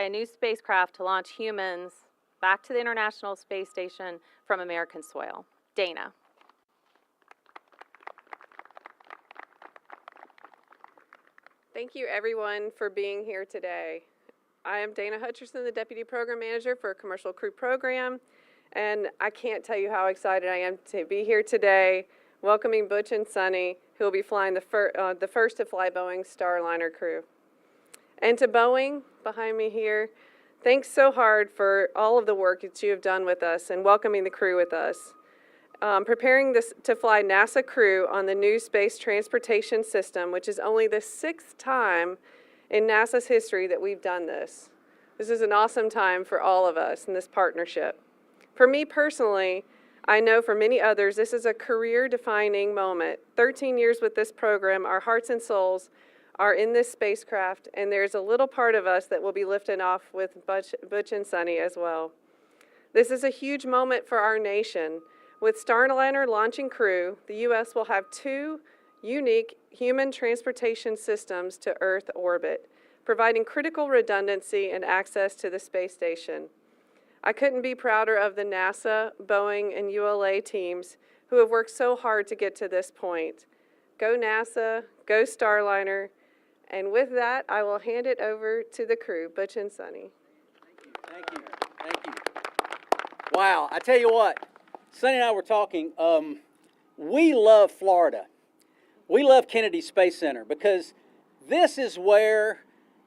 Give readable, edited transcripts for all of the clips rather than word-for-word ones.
a new spacecraft to launch humans back to the International Space Station from American soil. Dana. Thank you, everyone, for being here today. I am Dana Hutcherson, the Deputy Program Manager for Commercial Crew Program, and I can't tell you how excited I am to be here today, welcoming Butch and Sunny, who will be flying the first to fly Boeing's Starliner crew. And to Boeing, behind me here, thanks so hard for all of the work that you have done with us and welcoming the crew with us. Preparing this to fly NASA crew on the new Space Transportation System, which is only the 6th time in NASA's history that we've done this. This is an awesome time for all of us in this partnership. For me personally, I know for many others, this is a career-defining moment. 13 years with this program, our hearts and souls are in this spacecraft, and there's a little part of us that will be lifting off with Butch and Sunny as well. This is a huge moment for our nation. With Starliner launching crew, the U.S. will have 2 unique human transportation systems to Earth orbit, providing critical redundancy and access to the space station. I couldn't be prouder of the NASA, Boeing, and ULA teams who have worked so hard to get to this point. Go NASA, go Starliner, and with that, I will hand it over to the crew, Butch and Sunny. Thank you. Thank you. Wow, I tell you what, Sunny and I were talking, we love Florida. We love Kennedy Space Center because this is where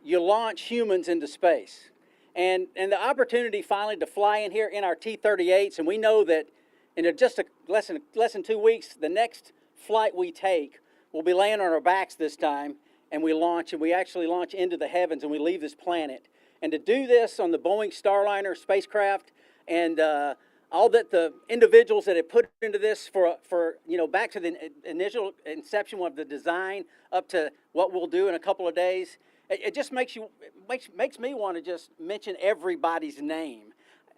you launch humans into space. And the opportunity finally to fly in here in our T-38s, and we know that in just less than 2 weeks, the next flight we take will be laying on our backs this time, and we launch, and we actually launch into the heavens, and we leave this planet. And to do this on the Boeing Starliner spacecraft, and all that the individuals that have put into this for back to the initial inception of the design up to what we'll do in a couple of days, it just makes me want to just mention everybody's name.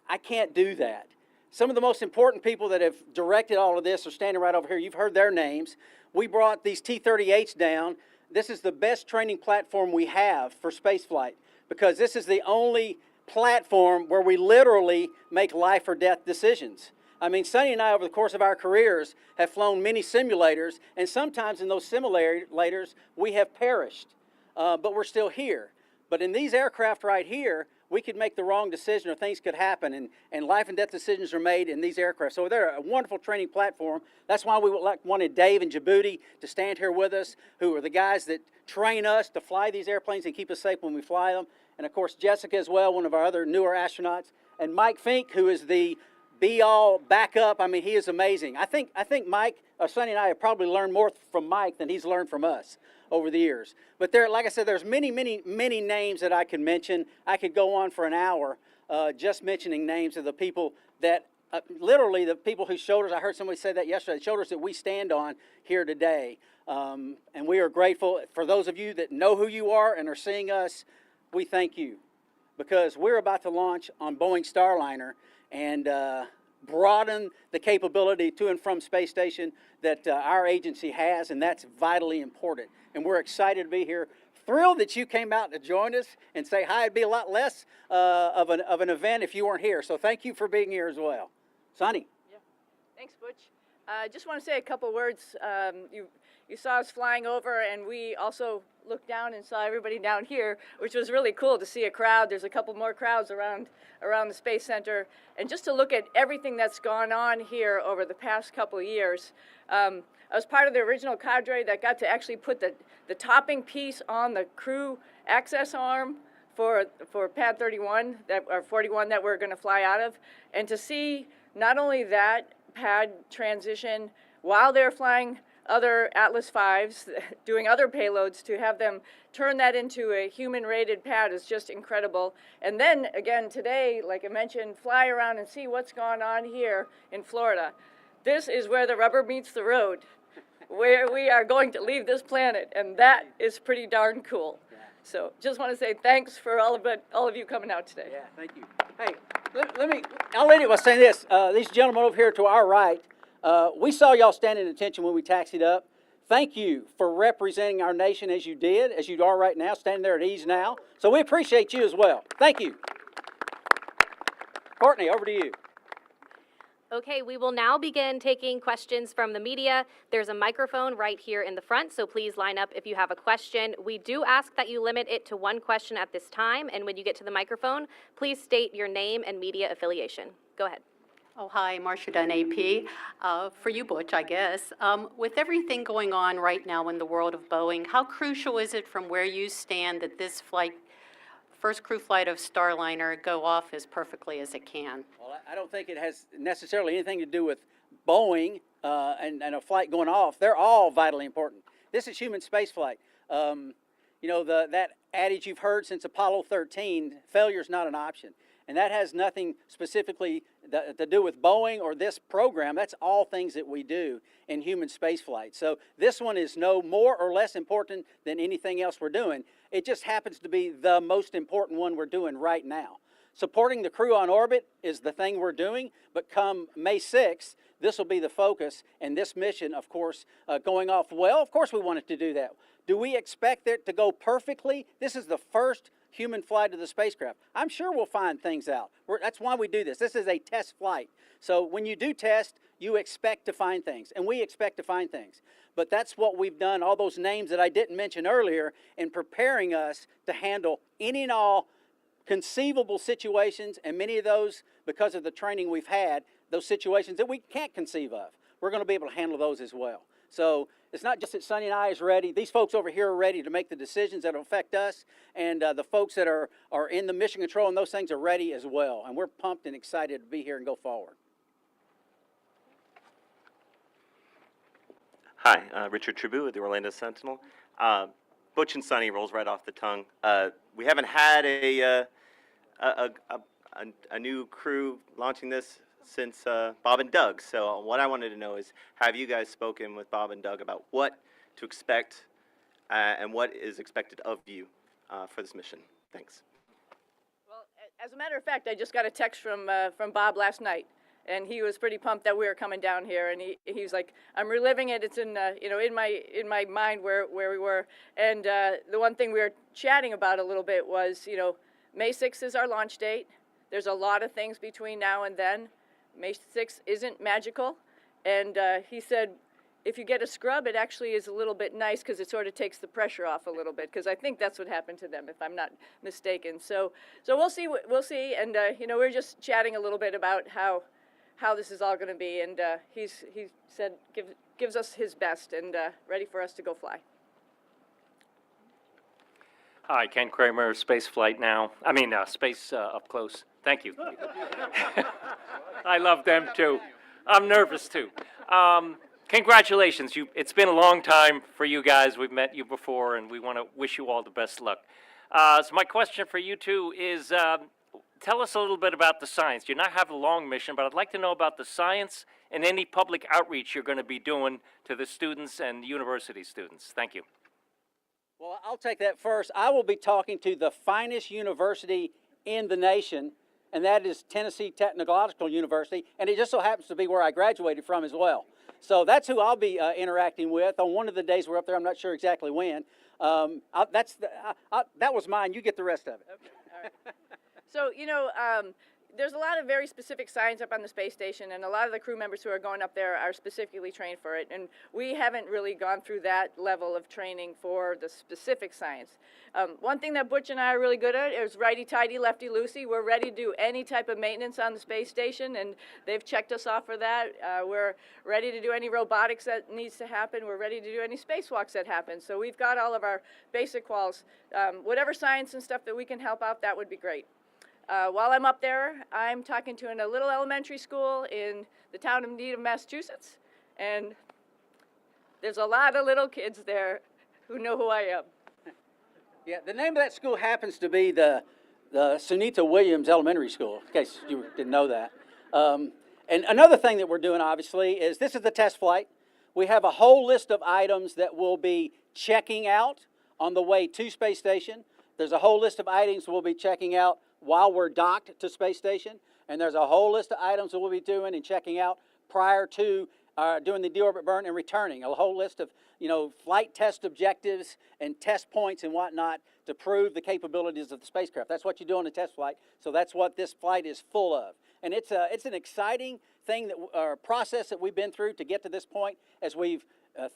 I can't do that. Some of the most important people that have directed all of this are standing right over here. You've heard their names. We brought these T-38s down. This is the best training platform we have for spaceflight because this is the only platform where we literally make life or death decisions. I mean, Sunny and I, over the course of our careers, have flown many simulators, and sometimes in those simulators, we have perished, but we're still here. But in these aircraft right here, we could make the wrong decision or things could happen, and life and death decisions are made in these aircraft. So they're a wonderful training platform. That's why we wanted Dave and Djibouti to stand here with us, who are the guys that train us to fly these airplanes and keep us safe when we fly them. And of course, Jessica as well, one of our other newer astronauts. And Mike Fink, who is the be-all backup. I mean, he is amazing. I think Mike, Sonny and I have probably learned more from Mike than he's learned from us over the years. But there, like I said, there's many names that I could mention. I could go on for an hour just mentioning names of the people that, literally the people whose shoulders, I heard somebody say that yesterday, the shoulders that we stand on here today. And we are grateful. For those of you that know who you are and are seeing us, we thank you, because we're about to launch on Boeing Starliner and broaden the capability to and from space station that our agency has, and that's vitally important. And we're excited to be here. Thrilled that you came out to join us and say hi. It'd be a lot less of an event if you weren't here. So thank you for being here as well. Sonny. Yeah. Thanks, Butch. I just want to say a couple words. You saw us flying over, and we also looked down and saw everybody down here, which was really cool to see a crowd. There's a couple more crowds around the Space Center. And just to look at everything that's gone on here over the past couple of years. I was part of the original cadre that got to actually put the topping piece on the crew access arm for pad 31, or 41 that we're going to fly out of. And to see not only that pad transition while they're flying other Atlas V's, doing other payloads, to have them turn that into a human-rated pad is just incredible. And then, again, today, like I mentioned, fly around and see what's going on here in Florida. This is where the rubber meets the road, where we are going to leave this planet, and that is pretty darn cool. So just want to say thanks for all of you coming out today. Yeah, thank you. Hey, I'll lead it by saying this. These gentlemen over here to our right, we saw y'all standing at attention when we taxied up. thank you for representing our nation as you did, as you are right now, standing there at ease now. So we appreciate you as well. Thank you. Courtney, over to you. Okay, we will now begin taking questions from the media. There's a microphone right here in the front, so please line up if you have a question. We do ask that you limit it to one question at this time, and when you get to the microphone, please state your name and media affiliation. Go ahead. Oh, hi, Marcia Dunn, AP. For you, Butch, I guess. With everything going on right now in the world of Boeing, how crucial is it from where you stand that this flight, first crew flight of Starliner, go off as perfectly as it can? Well, I don't think it has necessarily anything to do with Boeing and a flight going off. They're all vitally important. This is human space flight. You know, that adage you've heard since Apollo 13, failure's not an option. And that has nothing specifically to do with Boeing or this program. That's all things that we do in human space flight. So this one is no more or less important than anything else we're doing. It just happens to be the most important one we're doing right now. Supporting the crew on orbit is the thing we're doing, but come May 6th, this will be the focus, and this mission, of course, going off well. Of course we want it to do that. Do we expect it to go perfectly? This is the first human flight of the spacecraft. I'm sure we'll find things out. That's why we do this. This is a test flight. So when you do test, you expect to find things, and we expect to find things. But that's what we've done, all those names that I didn't mention earlier, in preparing us to handle any and all conceivable situations, and many of those, because of the training we've had, those situations that we can't conceive of. We're going to be able to handle those as well. So it's not just that Sonny and I is ready. These folks over here are ready to make the decisions that will affect us, and the folks that are in the mission control and those things are ready as well. And we're pumped and excited to be here and go forward. Hi, Richard Tribu with the Orlando Sentinel. Butch and Sonny rolls right off the tongue. We haven't had a new crew launching this since Bob and Doug. So what I wanted to know is, have you guys spoken with Bob and Doug about what to expect and what is expected of you for this mission? Thanks. Well, as a matter of fact, I just got a text from Bob last night, and he was pretty pumped that we were coming down here, and he's like, I'm reliving it. It's in in my mind where we were, and the one thing we were chatting about a little bit was, May 6th is our launch date. There's a lot of things between now and then. May 6th isn't magical, and he said, if you get a scrub, it actually is a little bit nice because it sort of takes the pressure off a little bit, because I think that's what happened to them, if I'm not mistaken. So we'll see, and we're just chatting a little bit about how this is all going to be, and he said gives us his best and ready for us to go fly. Hi, Ken Kramer, Space Flight Now. Space Up Close. Thank you. I love them too. I'm nervous too. Congratulations. It's been a long time for you guys. We've met you before, and we want to wish you all the best luck. So my question for you two is, tell us a little bit about the science. You now have a long mission, but I'd like to know about the science and any public outreach you're going to be doing to the students and university students. Thank you. Well, I'll take that first. I will be talking to the finest university in the nation, and that is Tennessee Technological University, and it just so happens to be where I graduated from as well. So that's who I'll be interacting with on one of the days we're up there. I'm not sure exactly when. That was mine. You get the rest of it. Okay. All right. So, there's a lot of very specific science up on the space station, and a lot of the crew members who are going up there are specifically trained for it, and we haven't really gone through that level of training for the specific science. One thing that Butch and I are really good at is righty-tighty, lefty-loosey. We're ready to do any type of maintenance on the space station, and they've checked us off for that. We're ready to do any robotics that needs to happen. We're ready to do any spacewalks that happen. So we've got all of our basic quals. Whatever science and stuff that we can help out, that would be great. While I'm up there, I'm talking to a little elementary school in the town of Needham, Massachusetts, and there's a lot of little kids there who know who I am. Yeah, the name of that school happens to be the Sunita Williams Elementary School, in case you didn't know that. And another thing that we're doing, obviously, is this is the test flight. We have a whole list of items that we'll be checking out on the way to Space Station. There's a whole list of items we'll be checking out while we're docked to Space Station, and there's a whole list of items that we'll be doing and checking out prior to doing the deorbit burn and returning. A whole list of, flight test objectives and test points and whatnot to prove the capabilities of the spacecraft. That's what you do on a test flight, so that's what this flight is full of. And it's an exciting thing, process that we've been through to get to this point, as we've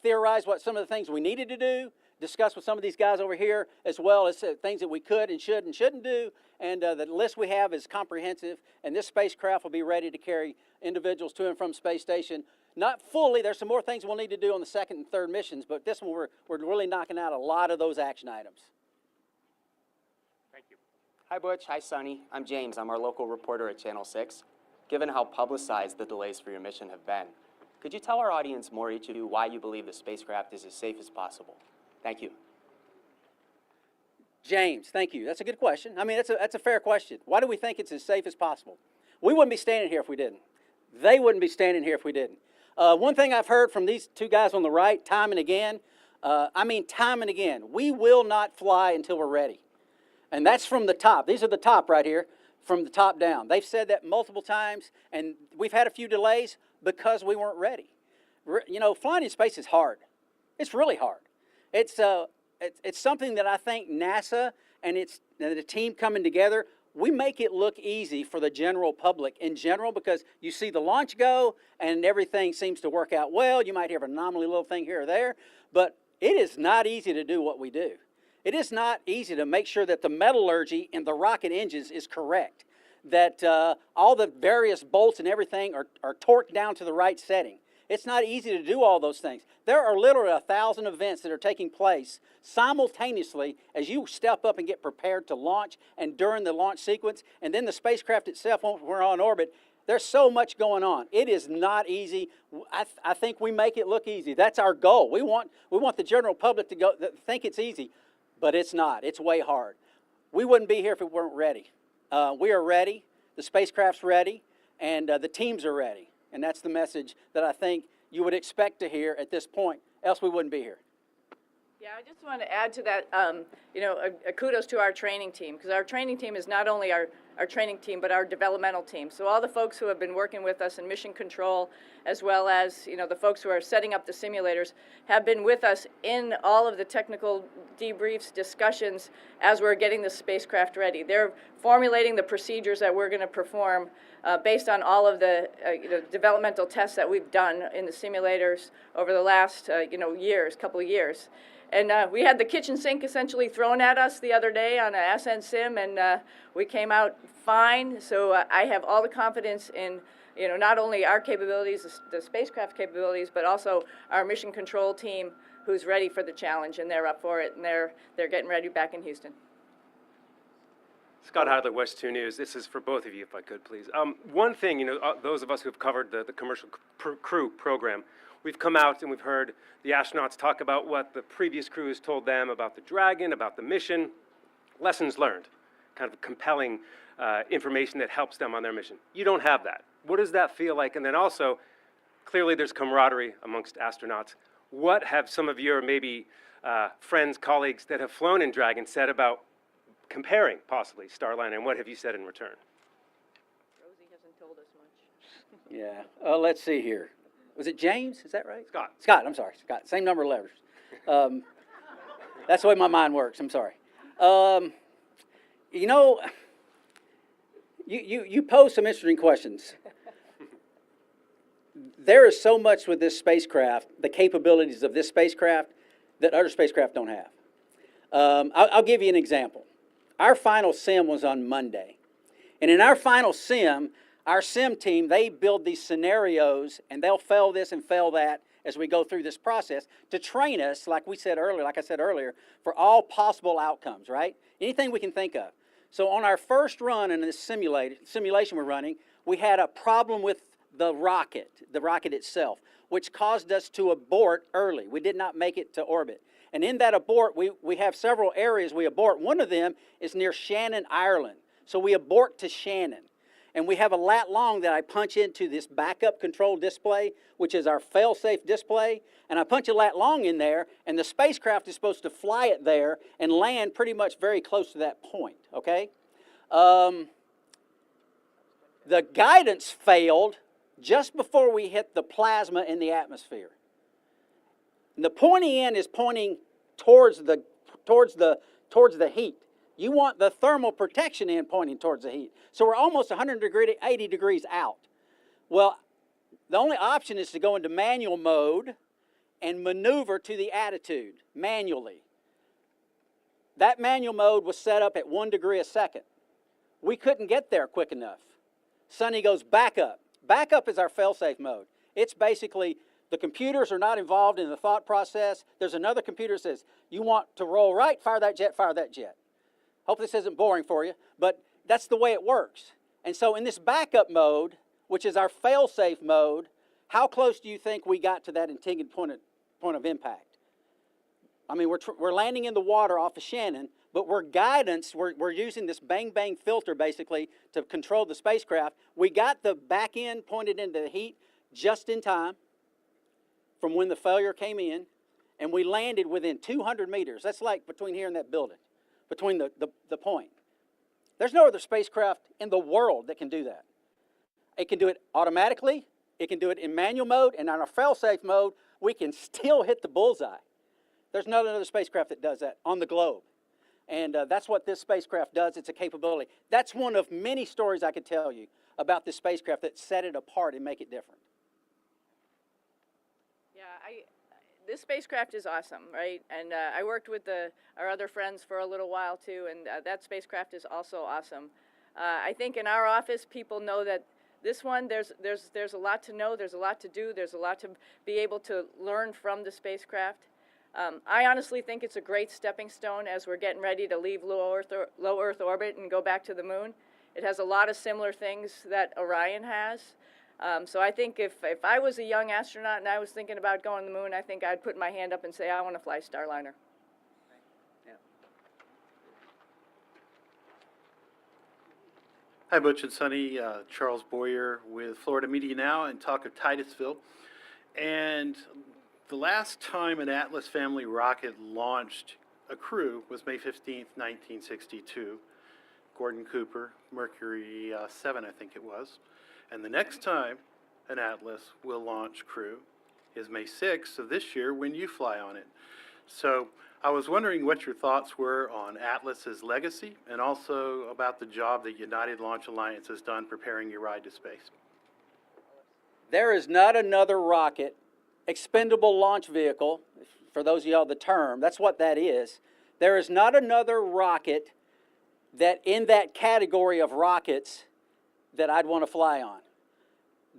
theorized what some of the things we needed to do, discussed with some of these guys over here, as well as things that we could and should and shouldn't do. And the list we have is comprehensive, and this spacecraft will be ready to carry individuals to and from space station. Not fully, there's some more things we'll need to do on the second and third missions, but this one we're really knocking out a lot of those action items. Thank you. Hi Butch, hi Sonny. I'm James. I'm our local reporter at Channel 6. Given how publicized the delays for your mission have been, could you tell our audience more, each of you, why you believe the spacecraft is as safe as possible? Thank you. James, thank you. That's a good question. I mean, that's a fair question. Why do we think it's as safe as possible? We wouldn't be standing here if we didn't. They wouldn't be standing here if we didn't. One thing I've heard from these two guys on the right, time and again, time and again, we will not fly until we're ready. And that's from the top. These are the top right here, from the top down. They've said that multiple times, and we've had a few delays because we weren't ready. Flying in space is hard. It's really hard. It's something that I think NASA and the team coming together, we make it look easy for the general public in general, because you see the launch go and everything seems to work out well. You might hear an anomaly little thing here or there, but it is not easy to do what we do. It is not easy to make sure that the metallurgy in the rocket engines is correct, that all the various bolts and everything are torqued down to the right setting. It's not easy to do all those things. There are literally 1,000 events that are taking place simultaneously as you step up and get prepared to launch, and during the launch sequence, and then the spacecraft itself, when we're on orbit. There's so much going on. It is not easy. I think we make it look easy. That's our goal. We want the general public to think it's easy, but it's not. It's way hard. We wouldn't be here if we weren't ready. We are ready. The spacecraft's ready, and the teams are ready. And that's the message that I think you would expect to hear at this point, else we wouldn't be here. Yeah, I just want to add to that, a kudos to our training team, because our training team is not only our training team, but our developmental team. So all the folks who have been working with us in mission control, as well as, the folks who are setting up the simulators, have been with us in all of the technical debriefs, discussions, as we're getting the spacecraft ready. They're formulating the procedures that we're going to perform based on all of the developmental tests that we've done in the simulators over the last, couple of years. And we had the kitchen sink essentially thrown at us the other day on a SN sim, and we came out fine. So I have all the confidence in, not only our capabilities, the spacecraft capabilities, but also our mission control team, who's ready for the challenge, and they're up for it, and they're getting ready back in Houston. Scott Heidler, West 2 News. This is for both of you, if I could, please. One thing, those of us who have covered the commercial crew program, we've come out and we've heard the astronauts talk about what the previous crew has told them about the Dragon, about the mission, lessons learned, kind of compelling information that helps them on their mission. You don't have that. What does that feel like? And then also, clearly there's camaraderie amongst astronauts. What have some of your maybe friends, colleagues that have flown in Dragon said about comparing possibly Starliner, and what have you said in return? Rosie hasn't told us much. Yeah. Let's see here. Was it James? Is that right? Scott. Scott, I'm sorry. Scott. Same number of letters. That's the way my mind works. I'm sorry. You pose some interesting questions. There is so much with this spacecraft, the capabilities of this spacecraft, that other spacecraft don't have. I'll give you an example. Our final sim was on Monday. And in our final sim, our sim team, they build these scenarios, and they'll fail this and fail that as we go through this process to train us, like I said earlier, for all possible outcomes, right? Anything we can think of. So on our first run in this simulation we're running, we had a problem with the rocket itself, which caused us to abort early. We did not make it to orbit. And in that abort, we have several areas we abort. One of them is near Shannon, Ireland. So we abort to Shannon. And we have a lat long that I punch into this backup control display, which is our fail-safe display. And I punch a lat long in there, and the spacecraft is supposed to fly it there and land pretty much very close to that point, okay? The guidance failed just before we hit the plasma in the atmosphere. And the pointy end is pointing towards the heat. You want the thermal protection end pointing towards the heat. So we're almost 180 degrees out. Well, the only option is to go into manual mode and maneuver to the attitude manually. That manual mode was set up at 1 degree a second. We couldn't get there quick enough. Sonny goes back up. Back up is our fail-safe mode. It's basically the computers are not involved in the thought process. There's another computer that says, you want to roll right, fire that jet, fire that jet. Hope this isn't boring for you, but that's the way it works. And so in this backup mode, which is our fail-safe mode, how close do you think we got to that intended point of impact? I mean, we're landing in the water off of Shannon, but we're using this bang-bang filter basically to control the spacecraft. We got the back end pointed into the heat just in time from when the failure came in, and we landed within 200 meters. That's like between here and that building, between the point. There's no other spacecraft in the world that can do that. It can do it automatically, it can do it in manual mode, and on our fail-safe mode, we can still hit the bullseye. There's not another spacecraft that does that on the globe. And that's what this spacecraft does. It's a capability. That's one of many stories I could tell you about this spacecraft that set it apart and make it different. Yeah, this spacecraft is awesome, right? And I worked with our other friends for a little while too, and that spacecraft is also awesome. I think in our office, people know that this one, there's a lot to know, there's a lot to do, there's a lot to be able to learn from the spacecraft. I honestly think it's a great stepping stone as we're getting ready to leave low Earth orbit and go back to the moon. It has a lot of similar things that Orion has. So I think if I was a young astronaut and I was thinking about going to the moon, I think I'd put my hand up and say, I want to fly Starliner. Yeah. Hi, Butch and Sonny. Charles Boyer with Florida Media Now and talk of Titusville. And the last time an Atlas family rocket launched a crew was May 15th, 1962. Gordon Cooper, Mercury 7, I think it was. And the next time an Atlas will launch crew is May 6th of this year when you fly on it. So I was wondering what your thoughts were on Atlas's legacy and also about the job that United Launch Alliance has done preparing your ride to space. There is not another rocket, expendable launch vehicle, for those of y'all the term, that's what that is. There is not another rocket that in that category of rockets that I'd want to fly on.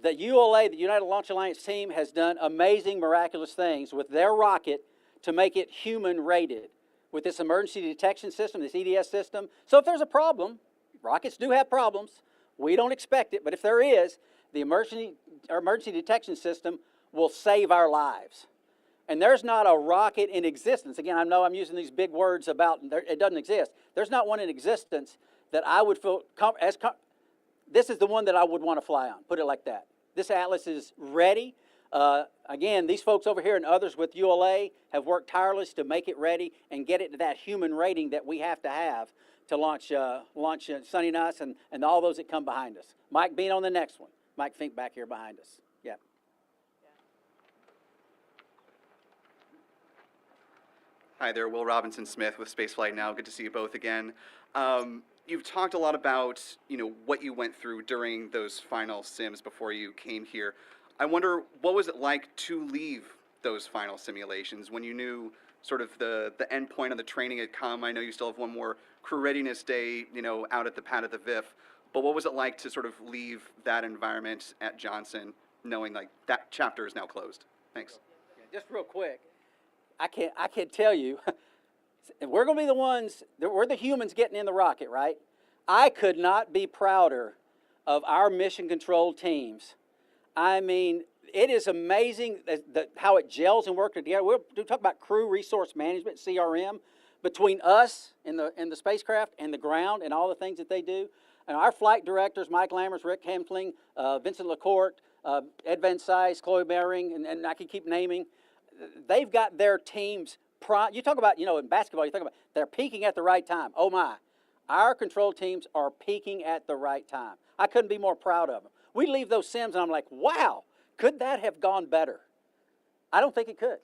The ULA, the United Launch Alliance team, has done amazing, miraculous things with their rocket to make it human-rated with this emergency detection system, this EDS system. So if there's a problem, rockets do have problems. We don't expect it, but if there is, the emergency detection system will save our lives. And there's not a rocket in existence. Again, I know I'm using these big words about it doesn't exist. There's not one in existence that I would feel this is the one that I would want to fly on, put it like that. This Atlas is ready. Again, these folks over here and others with ULA have worked tirelessly to make it ready and get it to that human rating that we have to launch Sonny and us and all those that come behind us. Mike Bean on the next one. Mike Fink back here behind us. Yeah. Hi there, Will Robinson Smith with Spaceflight Now. Good to see you both again. You've talked a lot about, what you went through during those final sims before you came here. I wonder, what was it like to leave those final simulations when you knew sort of the end point of the training had come? I know you still have one more crew readiness day, out at the pad at the VIF. But what was it like to sort of leave that environment at Johnson, knowing like that chapter is now closed? Thanks. Yeah, just real quick, I can't tell you. We're going to be the ones, we're the humans getting in the rocket, right? I could not be prouder of our mission control teams. I mean, it is amazing how it gels and works together. We'll talk about crew resource management, CRM, between us in the spacecraft and the ground and all the things that they do. And our flight directors, Mike Lammers, Rick Hempling, Vincent LaCourte, Ed Van Sice, Chloe Bering, and I can keep naming. They've got their teams. You talk about, in basketball, you talk about they're peaking at the right time. Oh my, our control teams are peaking at the right time. I couldn't be more proud of them. we leave those sims and I'm like, wow, could that have gone better? I don't think it could.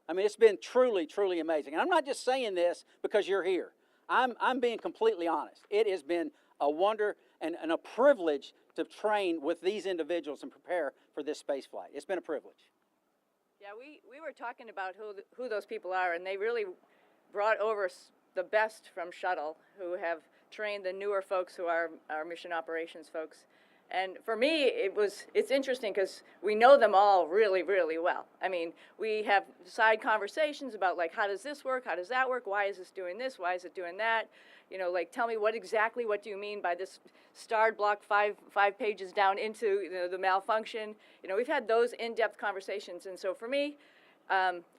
I mean, it's been truly, truly amazing. And I'm not just saying this because you're here. I'm being completely honest. It has been a wonder and a privilege to train with these individuals and prepare for this space flight. It's been a privilege. Yeah, we were talking about who those people are, and they really brought over the best from Shuttle, who have trained the newer folks who are our mission operations folks. And for me, it's interesting because we know them all really, really well. I mean, we have side conversations about, like, how does this work? How does that work? Why is this doing this? Why is it doing that? You know, like, tell me what do you mean by this starred block five pages down into, you know, the malfunction? You know, we've had those in-depth conversations. And so for me,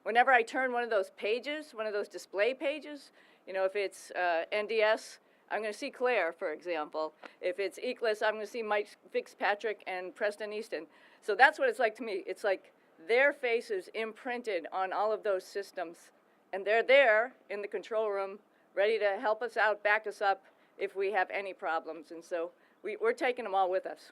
whenever I turn one of those pages, one of those display pages, you know, if it's NDS, I'm going to see Claire, for example. If it's ECLIS, I'm going to see Mike Fitzpatrick and Preston Easton. So that's what it's like to me. It's like their faces imprinted on all of those systems, and they're there in the control room, ready to help us out, back us up if we have any problems. And so we're taking them all with us.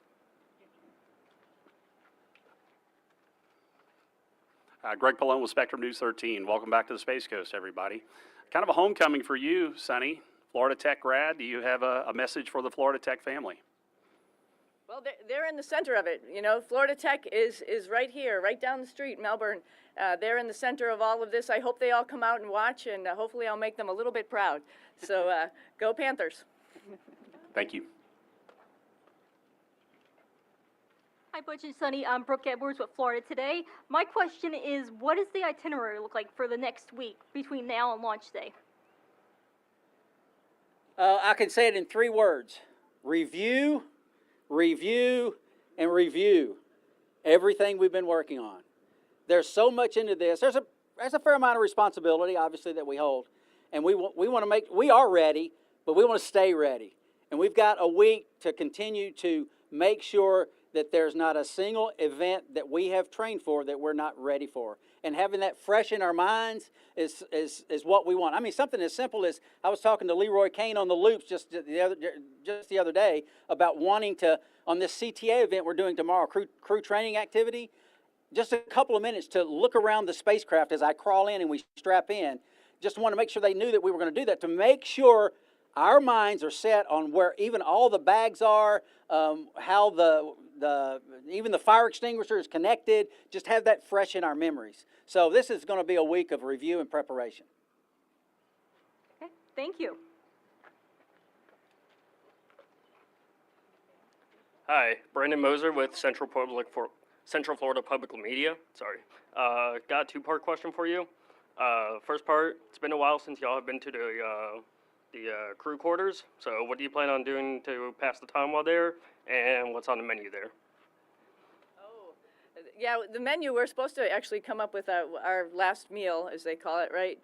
Greg Pallone with Spectrum News 13. Welcome back to the Space Coast, everybody. Kind of a homecoming for you, Sonny. Florida Tech grad. Do you have a message for the Florida Tech family? Well, they're in the center of it. You know, Florida Tech is right here, right down the street, Melbourne. They're in the center of all of this. I hope they all come out and watch, and hopefully I'll make them a little bit proud. So go Panthers. Thank you. Hi, Butch and Sonny. I'm Brooke Edwards with Florida Today. My question is, what does the itinerary look like for the next week between now and launch day? I can say it in 3 words: review, review, and review everything we've been working on. There's so much into this. There's a fair amount of responsibility, obviously, that we hold, and we are ready, but we want to stay ready. And we've got a week to continue to make sure that there's not a single event that we have trained for that we're not ready for. And having that fresh in our minds is what we want. I mean, something as simple as, I was talking to Leroy Kane on the loops just the other day about wanting to, on this CTA event we're doing tomorrow, crew training activity, just a couple of minutes to look around the spacecraft as I crawl in and we strap in. Just want to make sure they knew that we were going to do that, to make sure our minds are set on where even all the bags are, how even the fire extinguisher is connected, just have that fresh in our memories. So this is going to be a week of review and preparation. Okay, thank you. Hi, Brandon Moser with Central Florida Public Media. Sorry. Got a 2-part question for you. First part, it's been a while since y'all have been to the crew quarters. So what do you plan on doing to pass the time while there, and what's on the menu there? Yeah, the menu, we're supposed to actually come up with our last meal, as they call it, right?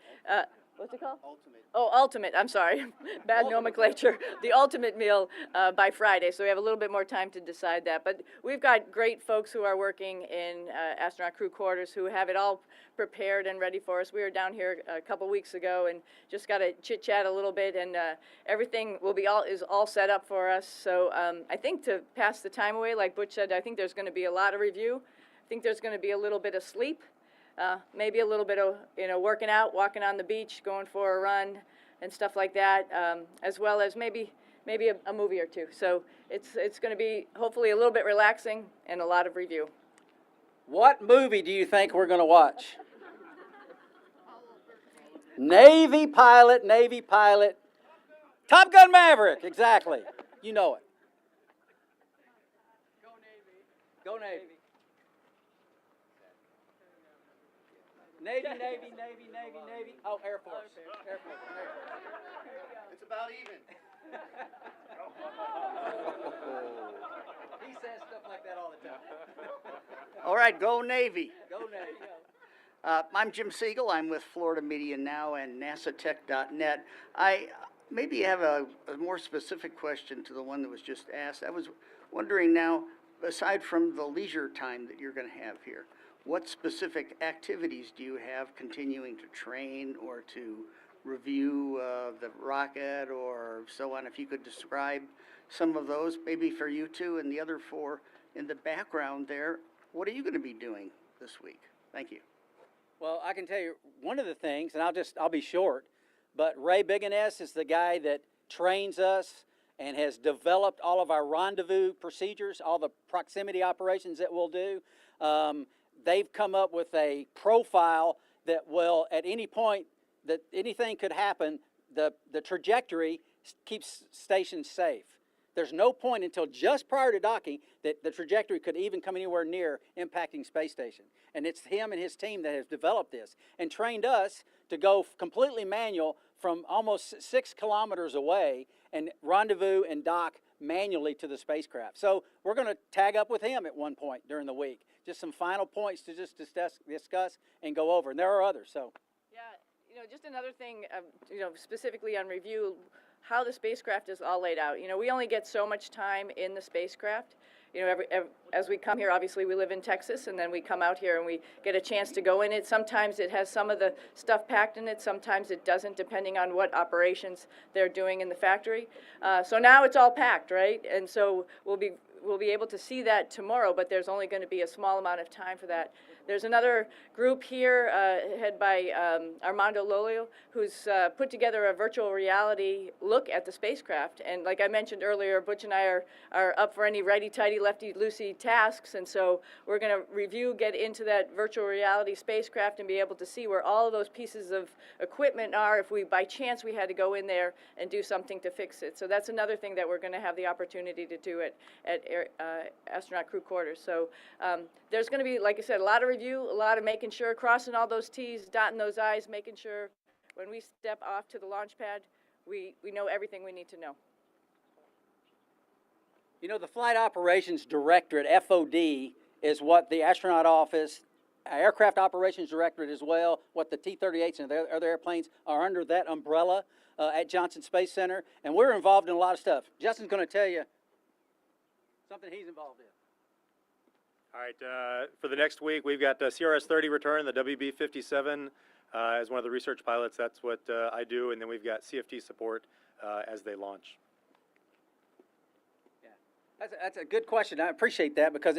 What's it called? Ultimate. Oh, ultimate, I'm sorry. Bad nomenclature. The ultimate meal by Friday, so we have a little bit more time to decide that. But we've got great folks who are working in astronaut crew quarters who have it all prepared and ready for us. We were down here a couple weeks ago and just got to chit-chat a little bit, and everything is all set up for us. So I think to pass the time away, like Butch said, I think there's going to be a lot of review. I think there's going to be a little bit of sleep. Maybe a little bit of, working out, walking on the beach, going for a run and stuff like that, as well as maybe a movie or two. So it's going to be hopefully a little bit relaxing and a lot of review. What movie do you think we're going to watch? Navy pilot. Top Gun Maverick, exactly. You know it. Go Navy. Navy. Oh, Air Force. Air Force. It's about even. He says stuff like that all the time. All right, go Navy. Go Navy. I'm Jim Siegel. I'm with Florida Media Now and NASATech.net. I maybe have a more specific question to the one that was just asked. I was wondering now, aside from the leisure time that you're going to have here, what specific activities do you have continuing to train or to review the rocket or so on? If you could describe some of those, maybe for you two, and the other for in the background there. What are you going to be doing this week? Thank you. Well, I can tell you one of the things, and I'll be short, but Ray Biggins is the guy that trains us and has developed all of our rendezvous procedures, all the proximity operations that we'll do. They've come up with a profile that will, at any point that anything could happen, the trajectory keeps stations safe. There's no point until just prior to docking that the trajectory could even come anywhere near impacting space station. And it's him and his team that has developed this and trained us to go completely manual from almost 6 kilometers away and rendezvous and dock manually to the spacecraft. So we're going to tag up with him at one point during the week. Just some final points to just discuss and go over. And there are others. So. Yeah, just another thing, specifically on review, how the spacecraft is all laid out. We only get so much time in the spacecraft. As we come here, obviously we live in Texas, and then we come out here and we get a chance to go in it. Sometimes it has some of the stuff packed in it, sometimes it doesn't, depending on what operations they're doing in the factory. So now it's all packed, right? And so we'll be able to see that tomorrow, but there's only going to be a small amount of time for that. There's another group here, headed by Armando Lolio, who's put together a virtual reality look at the spacecraft. And like I mentioned earlier, Butch and I are up for any righty-tighty, lefty-loosey tasks. And so we're going to review, get into that virtual reality spacecraft and be able to see where all of those pieces of equipment are if we, by chance, we had to go in there and do something to fix it. So that's another thing that we're going to have the opportunity to do at astronaut crew quarters. So there's going to be, like I said, a lot of review, a lot of making sure, crossing all those T's, dotting those I's, making sure when we step off to the launch pad, we know everything we need to know. The Flight Operations Directorate, FOD, is what the astronaut office, Aircraft Operations Directorate as well, what the T-38s and the other airplanes are under that umbrella at Johnson Space Center. And we're involved in a lot of stuff. Justin's going to tell you something he's involved in. All right, for the next week, we've got CRS-30 return, the WB-57 as one of the research pilots. That's what I do, and then we've got CFT support as they launch. Yeah, that's a good question. I appreciate that because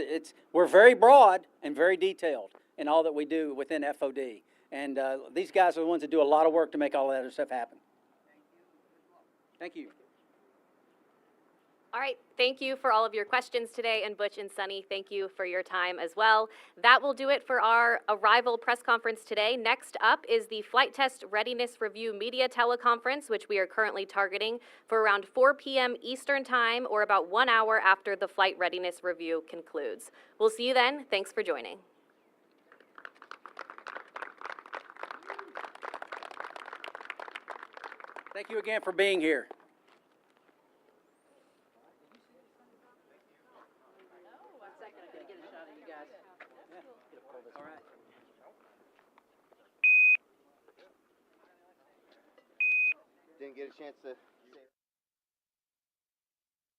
we're very broad and very detailed in all that we do within FOD. And these guys are the ones that do a lot of work to make all that other stuff happen. Thank you. All right, thank you for all of your questions today, and Butch and Sunny, thank you for your time as well. That will do it for our arrival press conference today. Next up is the Flight Test Readiness Review Media Teleconference, which we are currently targeting for around 4 p.m. Eastern Time, or about 1 hour after the Flight Readiness Review concludes. We'll see you then. Thanks for joining. Thank you again for being here. Didn't get a chance to say